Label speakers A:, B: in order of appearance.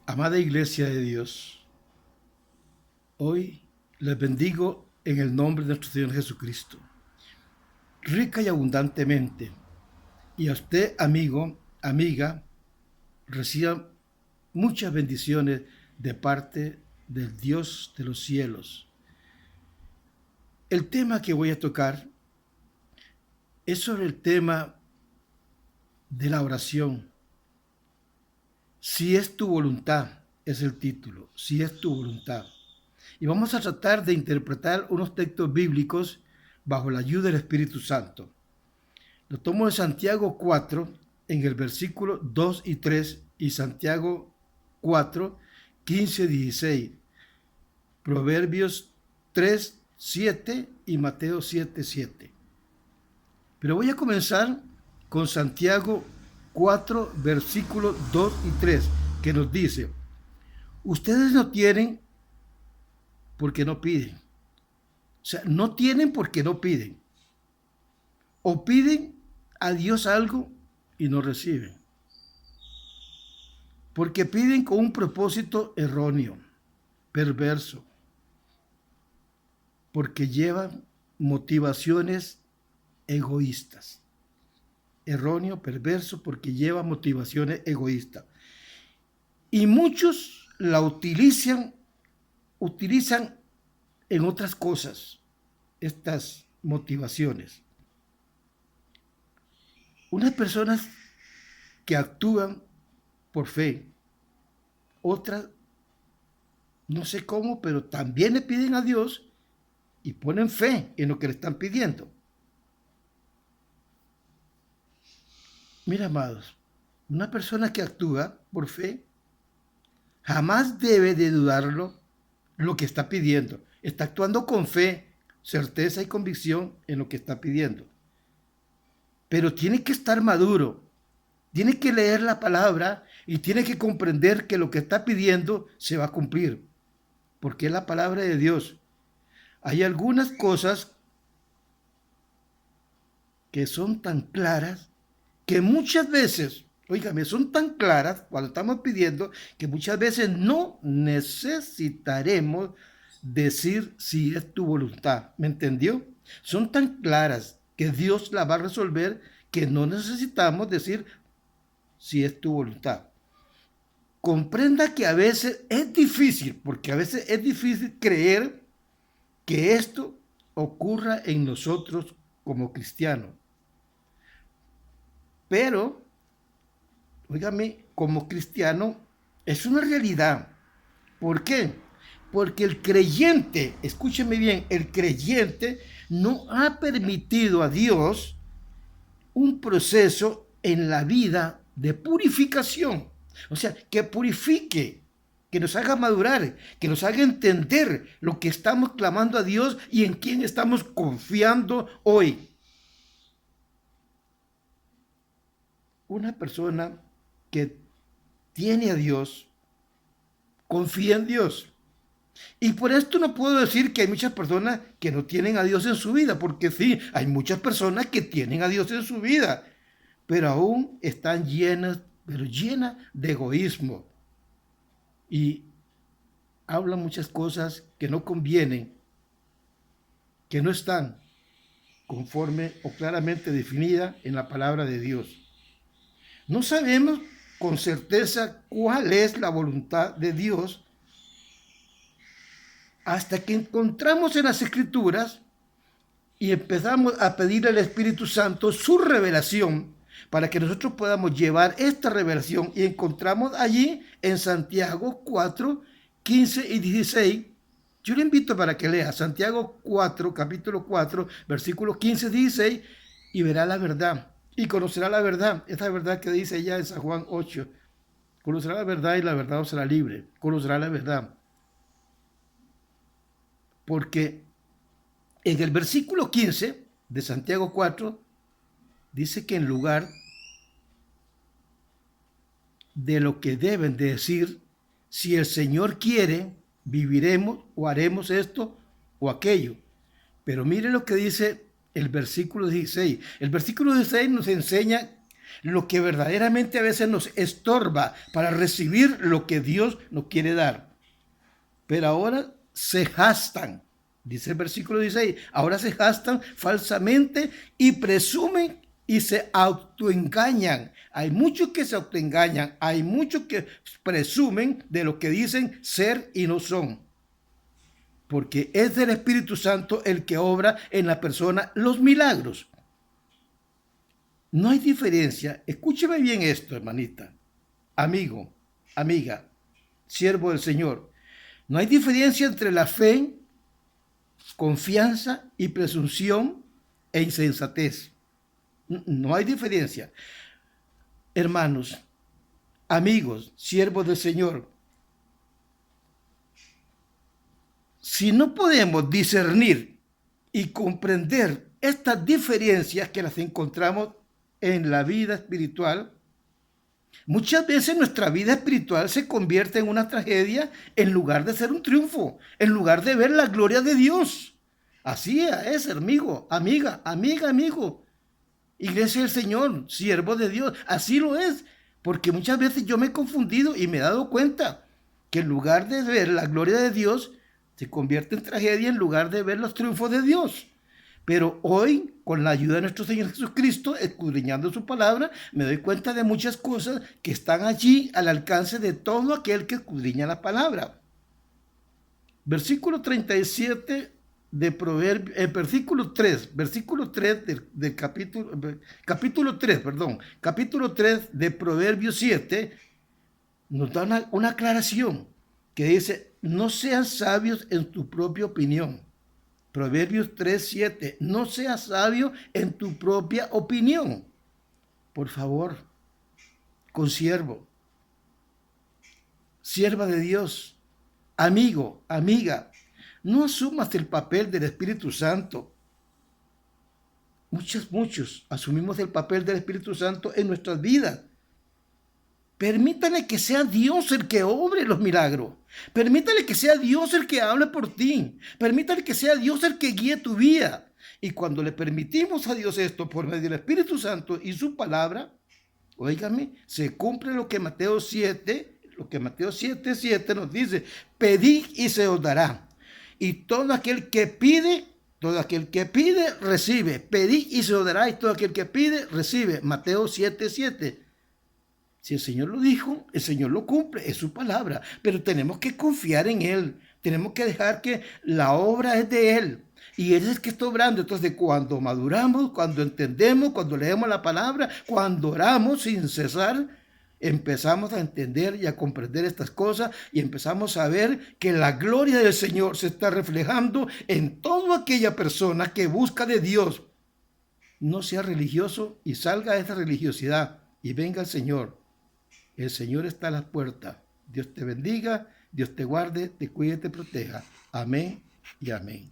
A: Amada Iglesia de Dios, hoy les bendigo en el nombre de nuestro Señor Jesucristo, rica y abundantemente. Y a usted, amigo, amiga, reciba muchas bendiciones de parte del Dios de los cielos. El tema que voy a tocar es sobre el tema de la oración. Si es tu voluntad, es el título, si es tu voluntad. Y vamos a tratar de interpretar unos textos bíblicos bajo la ayuda del Espíritu Santo. Lo tomo de Santiago 4, en el versículo 2 y 3, y Santiago 4, 15, 16, Proverbios 3, 7 y Mateo 7, 7. Pero voy a comenzar con Santiago 4, versículos 2 y 3, que nos dice: ustedes no tienen porque no piden. O sea, no tienen porque no piden. O piden a Dios algo y no reciben. Porque piden con un propósito erróneo, perverso. Porque llevan motivaciones egoístas. Erróneo, perverso, porque lleva motivaciones egoístas. Y muchos la utilizan en otras cosas estas motivaciones. Unas personas que actúan por fe, otras no sé cómo, pero también le piden a Dios y ponen fe en lo que le están pidiendo. Mira, amados, una persona que actúa por fe jamás debe de dudarlo lo que está pidiendo. Está actuando con fe, certeza y convicción en lo que está pidiendo. Pero tiene que estar maduro, tiene que leer la palabra y tiene que comprender que lo que está pidiendo se va a cumplir, porque es la palabra de Dios. Hay algunas cosas que son tan claras que muchas veces, oígame, son tan claras cuando estamos pidiendo que muchas veces no necesitaremos decir si es tu voluntad. ¿Me entendió? Son tan claras que Dios la va a resolver que no necesitamos decir si es tu voluntad. Comprenda que a veces es difícil, porque a veces es difícil creer que esto ocurra en nosotros como cristianos. Pero, óigame, como cristiano es una realidad. ¿Por qué? Porque el creyente, escúcheme bien, el creyente no ha permitido a Dios un proceso en la vida de purificación. O sea, que purifique, que nos haga madurar, que nos haga entender lo que estamos clamando a Dios y en quién estamos confiando hoy. Una persona que tiene a Dios, confía en Dios. Y por esto no puedo decir que hay muchas personas que no tienen a Dios en su vida, porque sí, hay muchas personas que tienen a Dios en su vida, pero aún están llenas, pero llenas de egoísmo. Y hablan muchas cosas que no convienen, que no están conforme o claramente definidas en la palabra de Dios. No sabemos con certeza cuál es la voluntad de Dios hasta que encontramos en las Escrituras y empezamos a pedirle al Espíritu Santo su revelación para que nosotros podamos llevar esta revelación, y encontramos allí en Santiago 4, 15 y 16. Yo le invito para que lea Santiago 4, capítulo 4, versículos 15 y 16, y verá la verdad y conocerá la verdad. Esta verdad que dice ya en San Juan 8. Conocerá la verdad y la verdad os será libre. Conocerá la verdad. Porque en el versículo 15 de Santiago 4 dice que en lugar de lo que deben de decir, si el Señor quiere, viviremos o haremos esto o aquello. Pero mire lo que dice el versículo 16. El versículo 16 nos enseña lo que verdaderamente a veces nos estorba para recibir lo que Dios nos quiere dar. Pero ahora se jactan, dice el versículo 16, ahora se jactan falsamente y presumen y se autoengañan. Hay muchos que se autoengañan, hay muchos que presumen de lo que dicen ser y no son. Porque es del Espíritu Santo el que obra en la persona los milagros. No hay diferencia, escúcheme bien esto, hermanita, amigo, amiga, siervo del Señor. No hay diferencia entre la fe, confianza y presunción e insensatez. No hay diferencia. Hermanos, amigos, siervos del Señor, si no podemos discernir y comprender estas diferencias que las encontramos en la vida espiritual, muchas veces nuestra vida espiritual se convierte en una tragedia en lugar de ser un triunfo, en lugar de ver la gloria de Dios. Así es, amigo, amiga, amigo. Iglesia del Señor, siervo de Dios, así lo es. Porque muchas veces yo me he confundido y me he dado cuenta que en lugar de ver la gloria de Dios, se convierte en tragedia en lugar de ver los triunfos de Dios. Pero hoy, con la ayuda de nuestro Señor Jesucristo, escudriñando su palabra, me doy cuenta de muchas cosas que están allí al alcance de todo aquel que escudriña la palabra. Versículo 37 de Proverbios, versículo 3 del capítulo 3 de Proverbios 7, nos da una aclaración que dice, no sean sabios en tu propia opinión. Proverbios 3:7, no seas sabio en tu propia opinión. Por favor, consiervo, sierva de Dios, amigo, amiga, no asumas el papel del Espíritu Santo. Muchos asumimos el papel del Espíritu Santo en nuestras vidas. Permítale que sea Dios el que obre los milagros. Permítale que sea Dios el que hable por ti. Permítale que sea Dios el que guíe tu vida. Y cuando le permitimos a Dios esto por medio del Espíritu Santo y su palabra, óigame, se cumple lo que Mateo 7:7 nos dice, pedid y se os dará. Y todo aquel que pide, recibe. Pedid y se os dará, y todo aquel que pide, recibe. Mateo 7:7. Si el Señor lo dijo, el Señor lo cumple, es su palabra. Pero tenemos que confiar en Él. Tenemos que dejar que la obra es de Él. Y Él es el que está obrando. Entonces, cuando maduramos, cuando entendemos, cuando leemos la palabra, cuando oramos sin cesar, empezamos a entender y a comprender estas cosas y empezamos a ver que la gloria del Señor se está reflejando en toda aquella persona que busca de Dios. No sea religioso y salga de esa religiosidad y venga el Señor. El Señor está a la puerta. Dios te bendiga, Dios te guarde, te cuide, te proteja. Amén y amén.